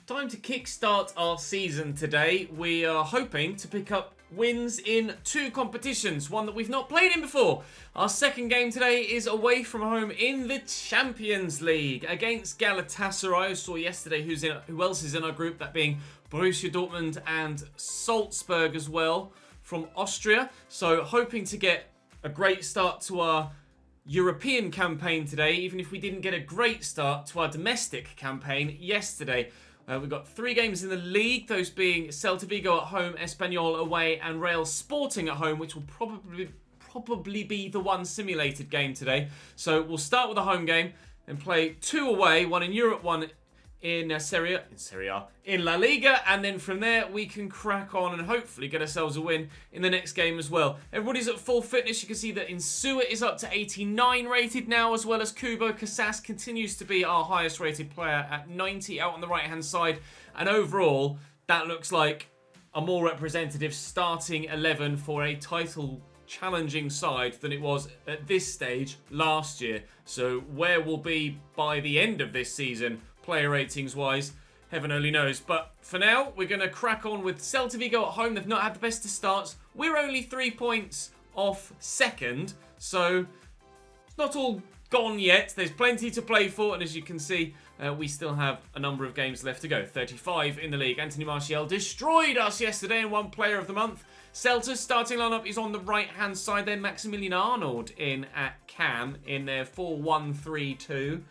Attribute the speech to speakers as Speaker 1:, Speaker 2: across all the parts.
Speaker 1: time to kickstart our season today. We are hoping to pick up wins in 2 competitions, one that we've not played in before. Our second game today is away from home in the Champions League against Galatasaray. I saw yesterday who else is in our group, that being Borussia Dortmund and Salzburg as well from Austria. So hoping to get a great start to our European campaign today, even if we didn't get a great start to our domestic campaign yesterday. We've got 3 games in the league, those being Celta Vigo at home, Espanyol away, and Real Sporting at home, which will probably be the one simulated game today. So we'll start with a home game, then play 2 away, 1 in Europe, 1 in Serie A, in La Liga, and then from there we can crack on and hopefully get ourselves a win in the next game as well. Everybody's at full fitness. You can see that Insua is up to 89 rated now, as well as Kubo. Casas continues to be our highest rated player at 90 out on the right hand side, and overall that looks like a more representative starting 11 for a title challenging side than it was at this stage last year. So where we'll be by the end of this season player ratings wise, heaven only knows. But for now, we're going to crack on with Celta Vigo at home. They've not had the best of starts. We're only 3 points off second, so it's not all gone yet. There's plenty to play for, and as you can see, we still have a number of games left to go. 35 in the league. Anthony Martial destroyed us yesterday and won Player of the Month. Celta's starting lineup is on the right-hand side there. Maximilian Arnold in at Cam in their 4-1-3-2.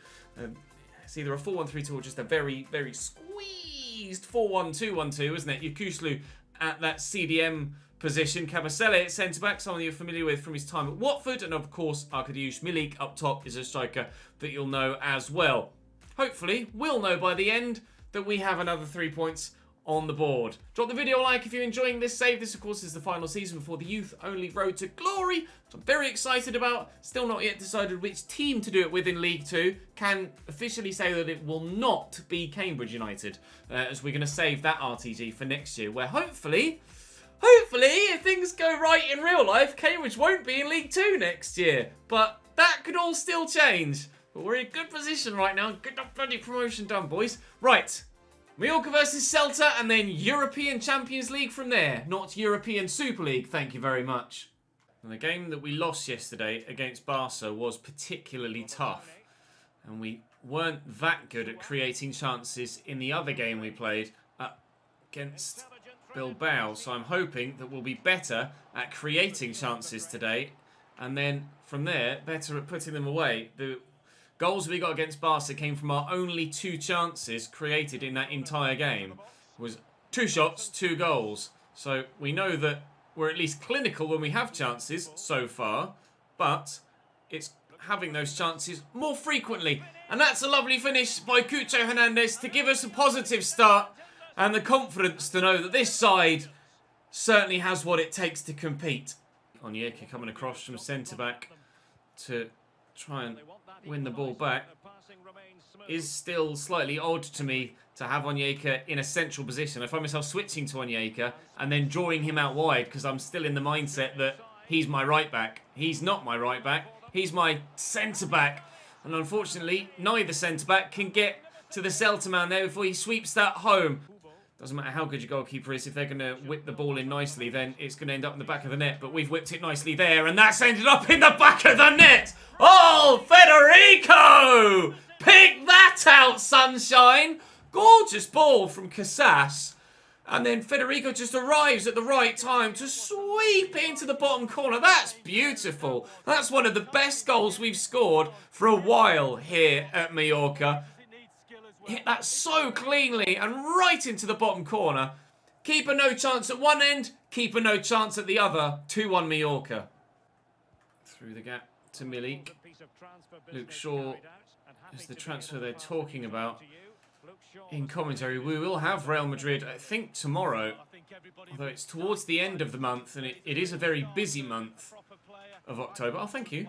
Speaker 1: It's either a 4-1-3-2 or just a very, very squeezed 4-1-2-1-2, isn't it? Yokuslu at that CDM position. Kabasele at centre-back, someone you're familiar with from his time at Watford. And of course, Arkadiusz Milik up top is a striker that you'll know as well. Hopefully, we'll know by the end that we have another 3 points on the board. Drop the video a like if you're enjoying this save. This, of course, is the final season before the youth-only road to glory, which I'm very excited about. Still not yet decided which team to do it with in League 2. Can officially say that it will not be Cambridge United, as we're going to save that RTG for next year, where hopefully, if things go right in real life, Cambridge won't be in League 2 next year. But that could all still change. But we're in a good position right now. Get that bloody promotion done, boys. Right. Mallorca versus Celta, and then European Champions League from there. Not European Super League, thank you very much. And the game that we lost yesterday against Barca was particularly tough. And we weren't that good at creating chances in the other game we played against Bilbao. So I'm hoping that we'll be better at creating chances today. And then from there, better at putting them away. The goals we got against Barca came from our only 2 chances created in that entire game. It was 2 shots, 2 goals. So we know that we're at least clinical when we have chances so far, but it's having those chances more frequently. And that's a lovely finish by Cucho Hernandez to give us a positive start and the confidence to know that this side certainly has what it takes to compete. Onyeka coming across from centre-back to try and win the ball back. Is still slightly odd to me to have Onyeka in a central position. I find myself switching to Onyeka and then drawing him out wide because I'm still in the mindset that he's my right back. He's not my right back. He's my centre back. And unfortunately, neither centre back can get to the Celta man there before he sweeps that home. Doesn't matter how good your goalkeeper is, if they're going to whip the ball in nicely, then it's going to end up in the back of the net. But we've whipped it nicely there, and that's ended up in the back of the net. Oh, Federico! Pick that out, sunshine! Gorgeous ball from Casas. And then Federico just arrives at the right time to sweep into the bottom corner. That's beautiful. That's one of the best goals we've scored for a while here at Mallorca. Hit that so cleanly and right into the bottom corner. Keeper no chance at one end, keeper no chance at the other. 2-1 Mallorca. Through the gap to Milik. Luke Shaw is the transfer they're talking about in commentary. We will have Real Madrid, I think, tomorrow. Although it's towards the end of the month and it is a very busy month of October. Oh, thank you.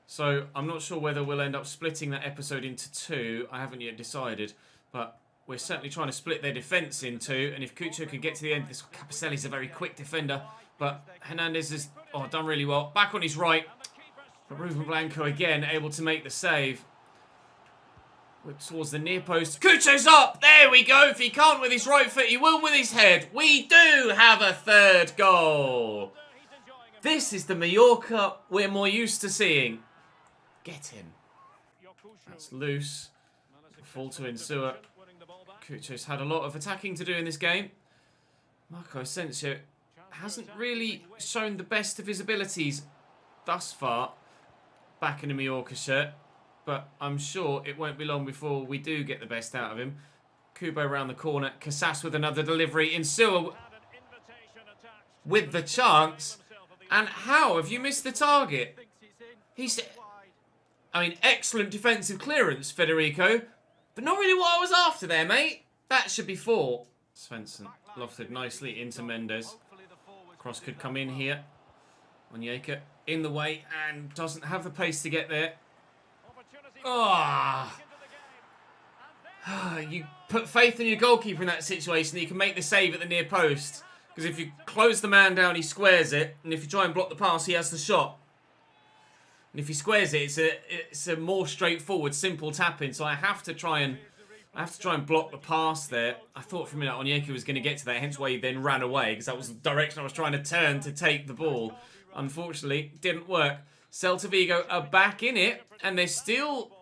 Speaker 1: So I'm not sure whether we'll end up splitting that episode into 2. I haven't yet decided. But we're certainly trying to split their defence in 2. And if Cucho could get to the end, this Capacelli's a very quick defender. But Hernandez has done really well. Back on his right. But Ruben Blanco again able to make the save. Whip towards the near post. Cucho's up! There we go. If he can't with his right foot, he will with his head. We do have a third goal. This is the Mallorca we're more used to seeing. Get him. That's loose. Fall to Insua. Cucho's had a lot of attacking to do in this game. Marco Asensio hasn't really shown the best of his abilities thus far back in the Mallorca shirt. But I'm sure it won't be long before we do get the best out of him. Kubo around the corner. Casas with another delivery. Insua with the chance. And how have you missed the target? I mean, excellent defensive clearance, Federico. But not really what I was after there, mate. That should be 4. Svensson lofted nicely into Mendes. Cross could come in here. Onyeka in the way and doesn't have the pace to get there. Oh. You put faith in your goalkeeper in that situation. He can make the save at the near post. Because if you close the man down, he squares it. And if you try and block the pass, he has the shot. And if he squares it, it's a more straightforward, simple tap-in. So I have to try and block the pass there. I thought for a minute Onyeka was going to get to that, hence why he then ran away, because that was the direction I was trying to turn to take the ball. Unfortunately, didn't work. Celta Vigo are back in it, and there's still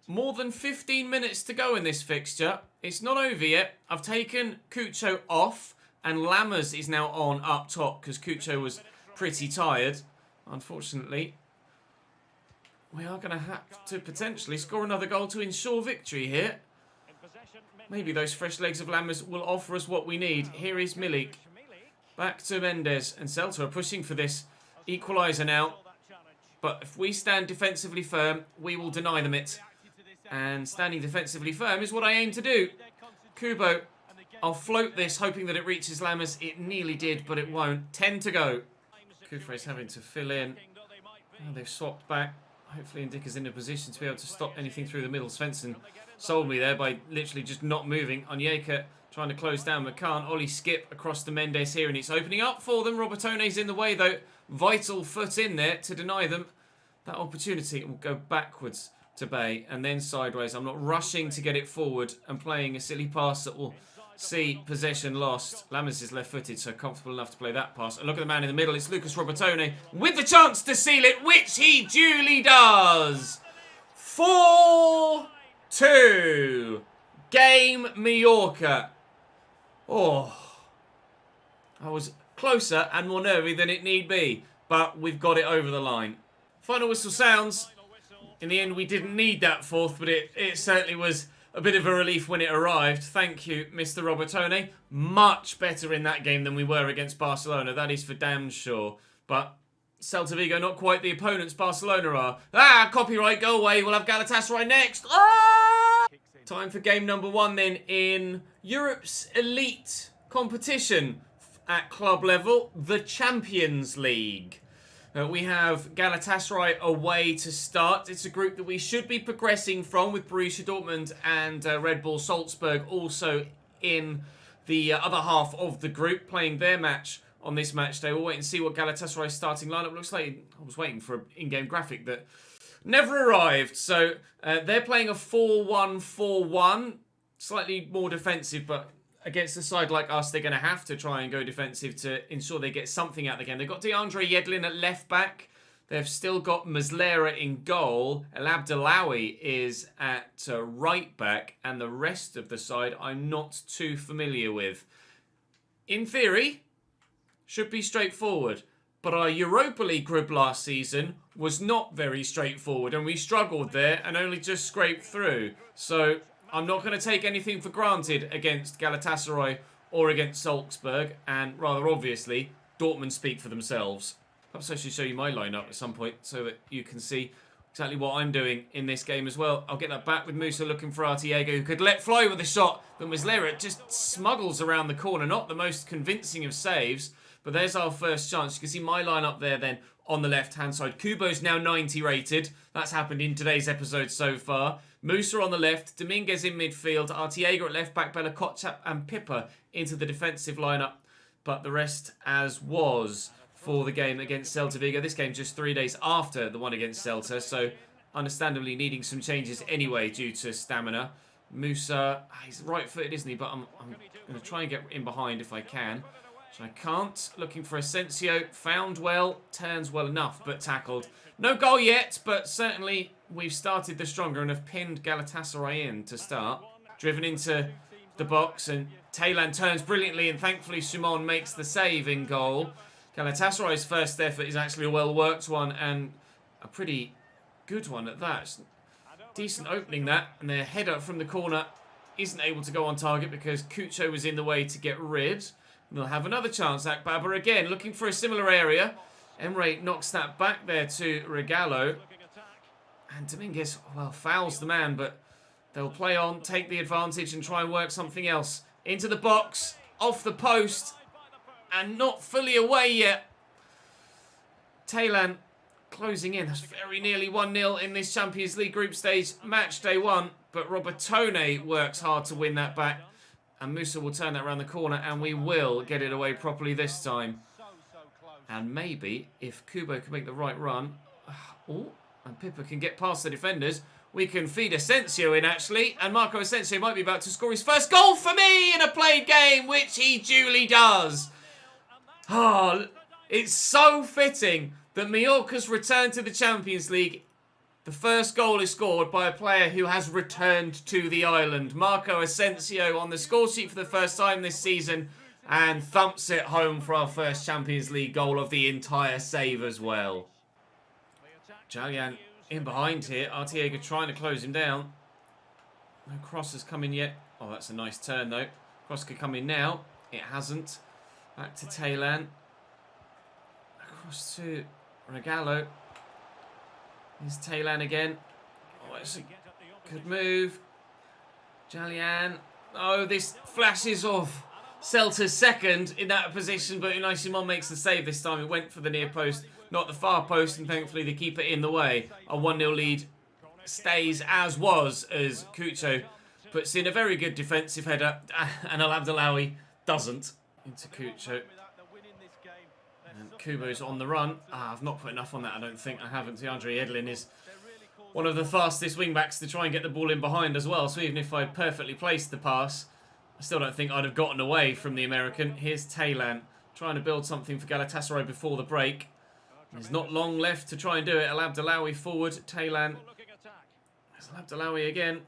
Speaker 1: more than 15 minutes to go in this fixture. It's not over yet. I've taken Cucho off, and Lammers is now on up top, because Cucho was pretty tired. Unfortunately, we are going to have to potentially score another goal to ensure victory here. Maybe those fresh legs of Lammers will offer us what we need. Here is Milik. Back to Mendes. And Celta are pushing for this equaliser now. But if we stand defensively firm, we will deny them it. And standing defensively firm is what I aim to do. Kubo, I'll float this, hoping that it reaches Lammers. It nearly did, but it won't. 10 to go. Kufre's having to fill in. Oh, they've swapped back. Hopefully Indika's in a position to be able to stop anything through the middle. Svensson sold me there by literally just not moving. Onyeka trying to close down McCann. Ollie skip across to Mendes here, and it's opening up for them. Robertone's in the way, though. Vital foot in there to deny them that opportunity. It will go backwards to Bay and then sideways. I'm not rushing to get it forward and playing a silly pass that will see possession lost. Lammers is left-footed, so comfortable enough to play that pass. And look at the man in the middle. It's Lucas Robertone with the chance to seal it, which he duly does. 4-2. Game Mallorca. Oh, I was closer and more nervy than it need be, but we've got it over the line. Final whistle sounds. In the end, we didn't need that fourth, but it certainly was a bit of a relief when it arrived. Thank you, Mr. Robertone. Much better in that game than we were against Barcelona. That is for damn sure. But Celta Vigo, not quite the opponents Barcelona are. Ah, copyright, go away. We'll have Galatasaray next. Ah! Time for game number 1 then in Europe's elite competition at club level, the Champions League. We have Galatasaray away to start. It's a group that we should be progressing from, with Borussia Dortmund and Red Bull Salzburg also in the other half of the group, playing their match on this match day. We'll wait and see what Galatasaray's starting lineup looks like. I was waiting for an in-game graphic that never arrived. So they're playing a 4-1-4-1, slightly more defensive, but against a side like us, they're going to have to try and go defensive to ensure they get something out of the game. They've got DeAndre Yedlin at left back. They've still got Muslera in goal. El Abdellaoui is at right back. And the rest of the side I'm not too familiar with. In theory, should be straightforward. But our Europa League group last season was not very straightforward. And we struggled there and only just scraped through. So I'm not going to take anything for granted against Galatasaray or against Salzburg, and rather obviously, Dortmund speak for themselves. Perhaps I should show you my lineup at some point so that you can see exactly what I'm doing in this game as well. I'll get that back with Musa looking for Artiego, who could let fly with a shot, but Muslera just smuggles around the corner. Not the most convincing of saves, but there's our first chance. You can see my lineup there then on the left-hand side. Kubo's now 90 rated. That's happened in today's episode so far. Musa on the left, Dominguez in midfield, Artiego at left back, Bella Kotchap and Pippa into the defensive lineup. But the rest as was for the game against Celta Vigo. This game just 3 days after the one against Celta, so understandably needing some changes anyway due to stamina. Musa, he's right-footed, isn't he? But I'm going to try and get in behind if I can. So I can't. Looking for Asensio. Found well. Turns well enough, but tackled. No goal yet, but certainly we've started the stronger and have pinned Galatasaray in to start. Driven into the box, and Taylan turns brilliantly, and thankfully Simon makes the save in goal. Galatasaray's first effort is actually a well-worked one, and a pretty good one at that. Decent opening that, and their header from the corner isn't able to go on target because Cucho was in the way to get rid. And they'll have another chance. Akbaba again, looking for a similar area. Emre knocks that back there to Regalo. And Dominguez, well, fouls the man, but they'll play on, take the advantage and try and work something else. Into the box, off the post, and not fully away yet. Taylan closing in. That's very nearly 1-0 in this Champions League group stage, match day 1. But Robertone works hard to win that back. And Musa will turn that around the corner, and we will get it away properly this time. And maybe, if Kubo can make the right run, and Pippa can get past the defenders, we can feed Asensio in, actually. And Marco Asensio might be about to score his first goal for me in a played game, which he duly does. Oh, it's so fitting that Mallorca's return to the Champions League. The first goal is scored by a player who has returned to the island. Marco Asensio on the score sheet for the first time this season and thumps it home for our first Champions League goal of the entire save as well. Jalian in behind here. Arteaga trying to close him down. No cross has come in yet. Oh, that's a nice turn though. Cross could come in now. It hasn't. Back to Taylan. Across to Regalo. Here's Taylan again. Oh, it's a good move. Jalian. Oh, this flashes off Celta's second in that position, but Unai Simon makes the save this time. It went for the near post, not the far post, and thankfully the keeper in the way. A 1-0 lead stays as was, as Cucho puts in a very good defensive header, and Al Abdelawi doesn't. Into Cucho. And Kubo's on the run. I've not put enough on that, I don't think. I haven't. DeAndre Edlin is one of the fastest wing-backs to try and get the ball in behind as well. So even if I'd perfectly placed the pass, I still don't think I'd have gotten away from the American. Here's Taylan trying to build something for Galatasaray before the break. There's not long left to try and do it. Al Abdelawi forward. Taylan. There's Al Abdelawi again.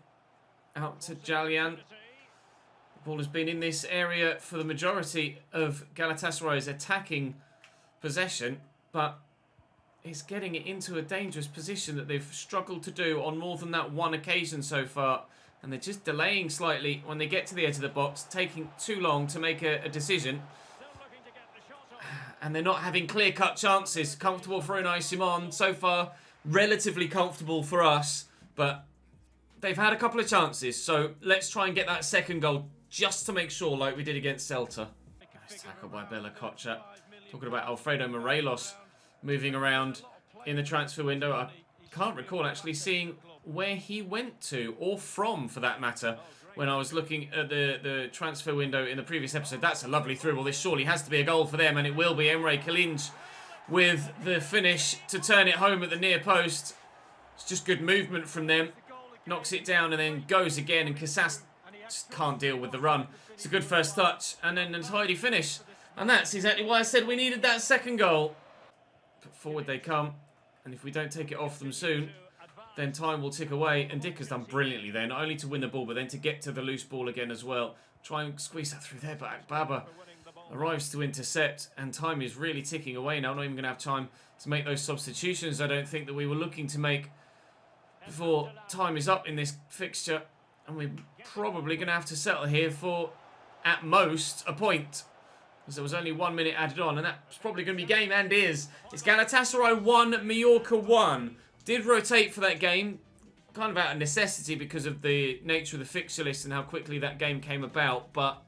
Speaker 1: Out to Jalian. The ball has been in this area for the majority of Galatasaray's attacking possession, but it's getting it into a dangerous position that they've struggled to do on more than that one occasion so far. And they're just delaying slightly when they get to the edge of the box, taking too long to make a decision. And they're not having clear-cut chances. Comfortable for Unai Simon. So far, relatively comfortable for us. But they've had a couple of chances. So let's try and get that second goal just to make sure, like we did against Celta. Nice tackle by Bella Kocha. Talking about Alfredo Morelos moving around in the transfer window. I can't recall actually seeing where he went to, or from for that matter, when I was looking at the transfer window in the previous episode. That's a lovely through ball. This surely has to be a goal for them, and it will be. Emre Kalinj with the finish to turn it home at the near post. It's just good movement from them. Knocks it down and then goes again, and Casas just can't deal with the run. It's a good first touch, and then a tidy finish. And that's exactly why I said we needed that second goal. But forward they come, and if we don't take it off them soon, then time will tick away. And Dick has done brilliantly there, not only to win the ball, but then to get to the loose ball again as well. Try and squeeze that through there, but Akbaba arrives to intercept, and time is really ticking away now. Not even going to have time to make those substitutions, I don't think, that we were looking to make before time is up in this fixture. And we're probably going to have to settle here for, at most, a point. Because there was only 1 minute added on, and that's probably going to be game, and is. It's Galatasaray 1, Mallorca 1. Did rotate for that game, kind of out of necessity because of the nature of the fixture list and how quickly that game came about, but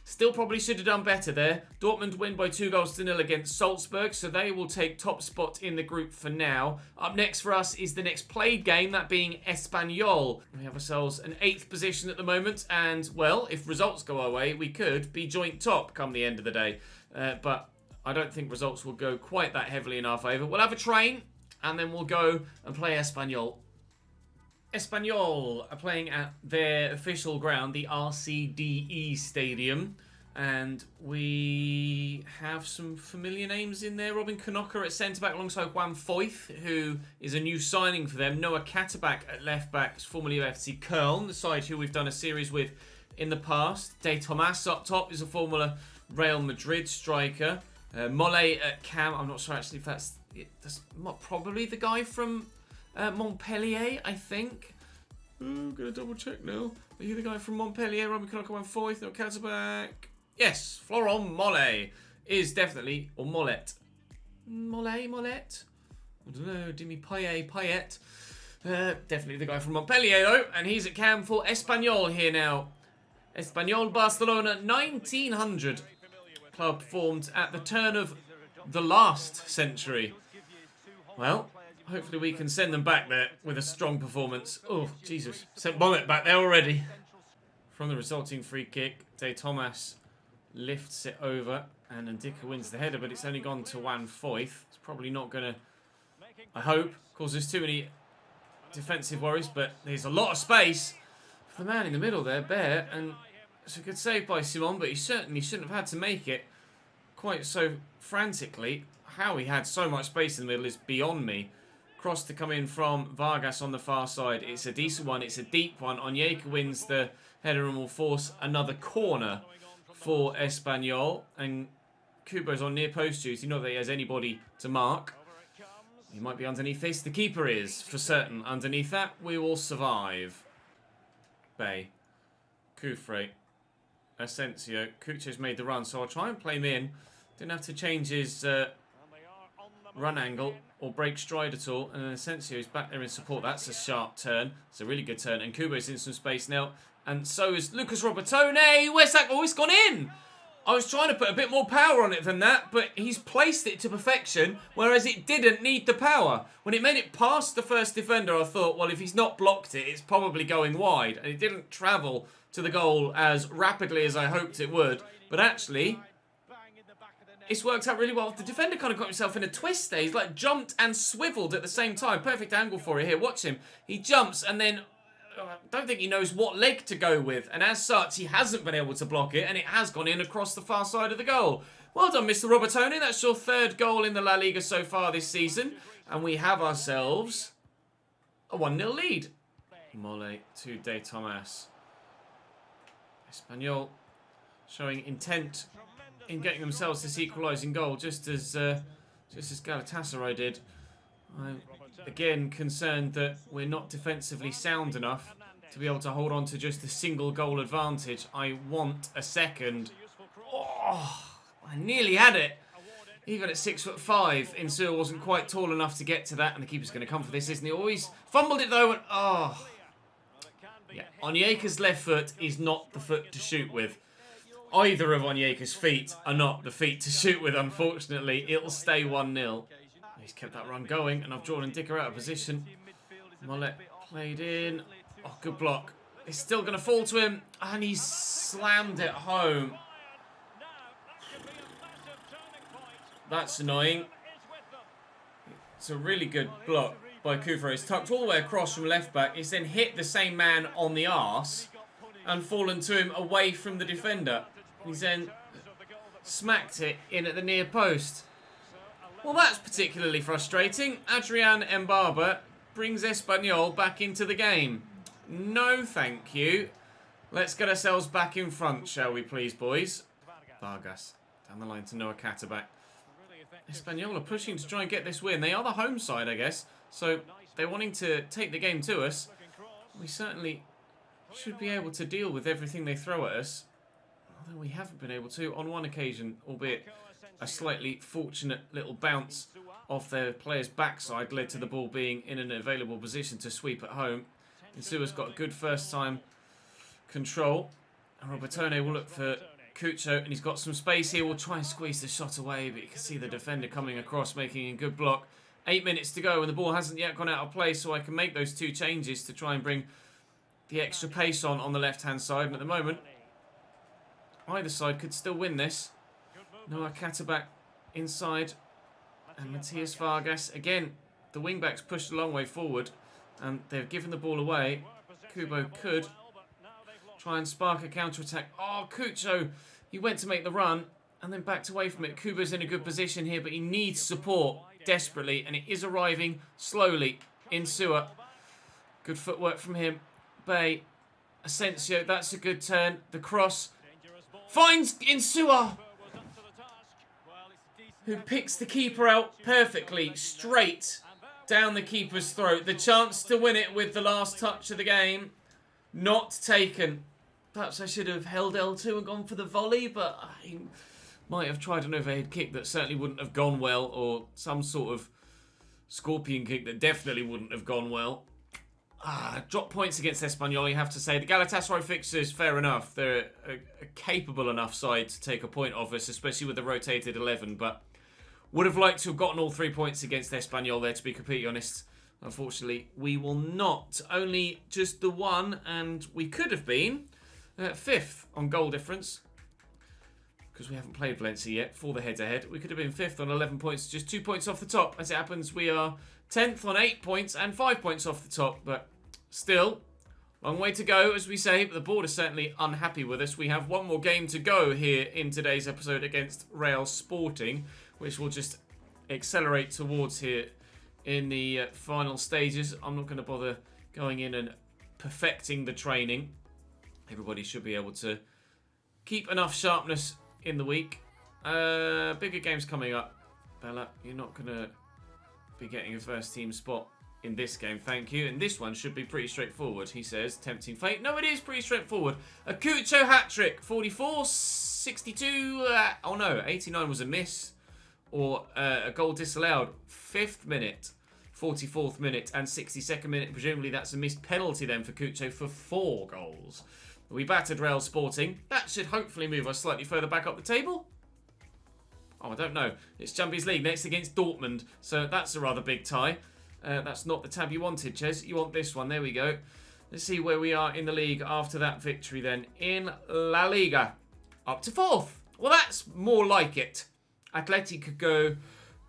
Speaker 1: still probably should have done better there. Dortmund win by 2-0 against Salzburg, so they will take top spot in the group for now. Up next for us is the next played game, that being Espanyol. We have ourselves an 8th position at the moment, and, well, if results go our way, we could be joint top come the end of the day. But I don't think results will go quite that heavily in our favour. We'll have a train, and then we'll go and play Espanyol. Espanyol are playing at their official ground, the RCDE Stadium. And we have some familiar names in there. Robin Knocker at centre-back alongside Juan Foyth, who is a new signing for them. Noah Katterback at left-back, formerly of FC Köln, the side who we've done a series with in the past. De Tomas up top is a former Real Madrid striker. Mole at cam. I'm not sure actually if that's probably the guy from Montpellier, I think. I'm going to double check now. Are you the guy from Montpellier? Robin Knocker, Juan Foyth, Noah Katterback. Yes, Florent Mole is definitely, or Mollet. Mollet? I don't know, Dimi Payet. Definitely the guy from Montpellier though, and he's at cam for Espanyol here now. Espanyol Barcelona 1900. Club formed at the turn of the last century. Well, hopefully we can send them back there with a strong performance. Oh, Jesus. Sent Mollet back there already. From the resulting free kick, De Tomas lifts it over, and Ndika wins the header, but it's only gone to Juan Foyth. It's probably not going to, I hope, cause us too many defensive worries, but there's a lot of space for the man in the middle there, Bear, and it's a good save by Simon, but he certainly shouldn't have had to make it quite so frantically. How he had so much space in the middle is beyond me. Cross to come in from Vargas on the far side. It's a decent one, it's a deep one. Onyeka wins the header and will force another corner for Espanyol, and Kubo's on near post duty, not that he has anybody to mark. He might be underneath this. The keeper is, for certain, underneath that. We will survive. Bay. Kufre. Asensio. Kucho's made the run, so I'll try and play him in. Didn't have to change his run angle or break stride at all. And then Asensio's back there in support. That's a sharp turn. It's a really good turn. And Kubo's in some space now. And so is Lucas Robertone. Where's that? Oh, it's gone in. I was trying to put a bit more power on it than that, but he's placed it to perfection, whereas it didn't need the power. When it made it past the first defender, I thought, well, if he's not blocked it, it's probably going wide. And it didn't travel to the goal as rapidly as I hoped it would. But actually, it's worked out really well. The defender kind of got himself in a twist there. He's like jumped and swiveled at the same time. Perfect angle for it here. Watch him. He jumps and then I don't think he knows what leg to go with, and as such he hasn't been able to block it, and it has gone in across the far side of the goal. Well done, Mr. Robertone. That's your third goal in the La Liga so far this season, and we have ourselves a 1-0 lead. Mole to De Tomas. Espanyol showing intent in getting themselves this equalising goal, just as Galatasaray did. I'm again concerned that we're not defensively sound enough to be able to hold on to just a single goal advantage. I want a second. Oh, I nearly had it. Even at 6'5", Insua wasn't quite tall enough to get to that, and the keeper's going to come for this, isn't he? Always fumbled it though, and oh. Yeah, Onyeka's left foot is not the foot to shoot with. Either of Onyeka's feet are not the feet to shoot with, unfortunately. It'll stay 1-0. He's kept that run going, and I've drawn Ndika out of position. Mollet played in. Oh, good block. It's still going to fall to him, and he's slammed it home. That's annoying. It's a really good block by Kufre. It's tucked all the way across from left back. It's then hit the same man on the arse and fallen to him away from the defender. He's then smacked it in at the near post. Well, that's particularly frustrating. Adrian Mbaba brings Espanyol back into the game. No, thank you. Let's get ourselves back in front, shall we please, boys? Vargas down the line to Noah Katterback. Espanyol are pushing to try and get this win. They are the home side, I guess. So they're wanting to take the game to us. We certainly should be able to deal with everything they throw at us. Although we haven't been able to on one occasion, albeit a slightly fortunate little bounce off their player's backside led to the ball being in an available position to sweep at home. Insua's got a good first time control. And Robertone will look for Cucho, and he's got some space here. We'll try and squeeze the shot away, but you can see the defender coming across, making a good block. 8 minutes to go, and the ball hasn't yet gone out of play, so I can make those two changes to try and bring the extra pace on the left-hand side. And at the moment, either side could still win this. Noah Katterback inside, and Matthias Vargas again the wing-backs pushed a long way forward, and they've given the ball away. Kubo could try and spark a counter-attack. Oh, Cucho, he went to make the run, and then backed away from it. Kubo's in a good position here, but he needs support desperately, and it is arriving slowly. Insua, good footwork from him. Bay, Asensio, that's a good turn. The cross finds Insua, who picks the keeper out perfectly, straight down the keeper's throat. The chance to win it with the last touch of the game, not taken. Perhaps I should have held L2 and gone for the volley, but I might have tried an overhead kick that certainly wouldn't have gone well, or some sort of scorpion kick that definitely wouldn't have gone well. Drop points against Espanyol, you have to say. The Galatasaray fixtures, fair enough. They're a capable enough side to take a point off us, especially with the rotated 11, but would have liked to have gotten all 3 points against Espanyol there, to be completely honest. Unfortunately, we will not. Only just the one, and we could have been 5th on goal difference, because we haven't played Valencia yet for the head-to-head. We could have been 5th on 11 points, just 2 points off the top. As it happens, we are 10th on 8 points and 5 points off the top, but still, long way to go, as we say, but the board is certainly unhappy with us. We have one more game to go here in today's episode against Real Sporting, which will just accelerate towards here in the final stages. I'm not going to bother going in and perfecting the training. Everybody should be able to keep enough sharpness in the week. Bigger games coming up. Bella, you're not going to be getting a first team spot in this game, thank you. And this one should be pretty straightforward, he says. Tempting fate. No, it is pretty straightforward. A Cucho hat-trick. 44, 62. Oh no, 89 was a miss. Or a goal disallowed. 5th minute, 44th minute, and 62nd minute. Presumably that's a missed penalty then for Cucho for 4 goals. We battered Real Sporting. That should hopefully move us slightly further back up the table. Oh, I don't know. It's Champions League next against Dortmund. So that's a rather big tie. That's not the tab you wanted, Ches. You want this one. There we go. Let's see where we are in the league after that victory then. In La Liga. Up to 4th. Well, that's more like it. Atleti could go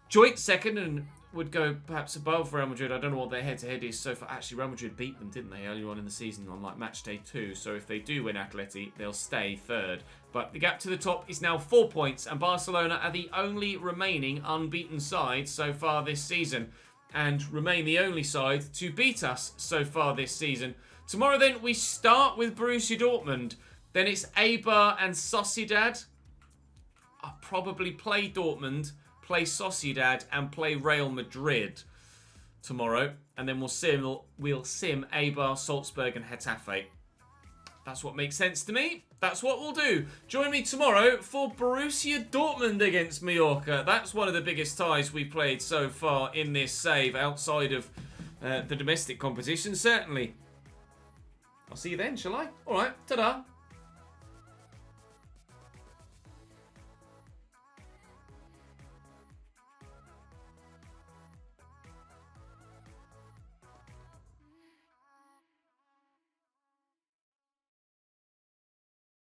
Speaker 1: joint 2nd and would go perhaps above Real Madrid. I don't know what their head-to-head is so far. Actually, Real Madrid beat them, didn't they, earlier on in the season on like match day 2. So if they do win Atleti, they'll stay 3rd. But the gap to the top is now 4 points, and Barcelona are the only remaining unbeaten side so far this season, and remain the only side to beat us so far this season. Tomorrow then we start with Borussia Dortmund. Then it's Eibar and Sociedad. I'll probably play Dortmund, play Sociedad, and play Real Madrid tomorrow. And then we'll sim Eibar, Salzburg, and Getafe. That's what makes sense to me. That's what we'll do. Join me tomorrow for Borussia Dortmund against Mallorca. That's one of the biggest ties we've played so far in this save, outside of the domestic competition, certainly. I'll see you then, shall I? All right, ta-da.